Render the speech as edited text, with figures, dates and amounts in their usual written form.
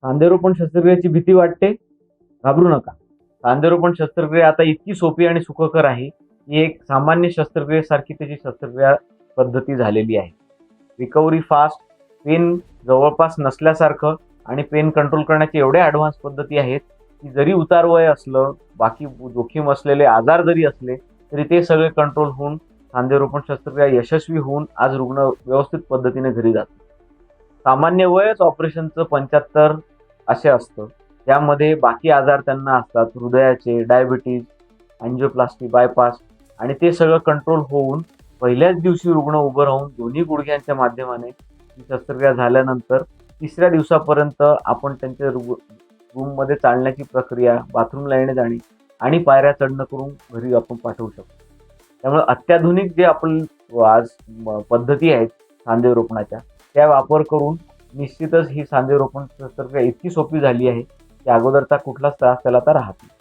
सांधेरोपण शस्त्रक्रियेची भीती वाटते? घाबरू नका. सांधेरोपण शस्त्रक्रिया आता इतकी सोपी आणि सुखकर आहे की एक सामान्य शस्त्रक्रियेसारखी त्याची शस्त्रक्रिया पद्धती झालेली आहे. रिकव्हरी फास्ट, पेन जवळपास नसल्यासारखं आणि पेन कंट्रोल करण्याचे एवढे ॲडव्हान्स पद्धती आहेत की जरी उतार वय असलं, बाकी जोखीम असलेले आजार जरी असले, तरी ते सगळे कंट्रोल होऊन सांधेरोपण शस्त्रक्रिया यशस्वी होऊन आज रुग्ण व्यवस्थित पद्धतीने घरी जातो. सामान्य वयच ऑपरेशनचं 75 असे असतं. त्यामध्ये बाकी आजार त्यांना असतात, हृदयाचे, डायबिटीज, अँजिओप्लास्टी, बायपास आणि ते सगळं कंट्रोल होऊन पहिल्याच दिवशी रुग्ण उभं राहून दोन्ही गुडघ्यांच्या माध्यमाने ही शस्त्रक्रिया झाल्यानंतर 3ऱ्या दिवसापर्यंत आपण त्यांच्या रूममध्ये चालण्याची प्रक्रिया, बाथरूमला येणे-जाणे आणि पायऱ्या चढणं करून घरी आपण पाठवू शकतो. त्यामुळे अत्याधुनिक जे आपण आज पद्धती आहेत सांधेरोपणाच्या, त्या वापर करून निश्चितच ही सांधेरोपण शस्त्रक्रिया इतकी सोपी झाली आहे की अगोदरचा कुठलाच त्रास त्याला आता राहत नाही.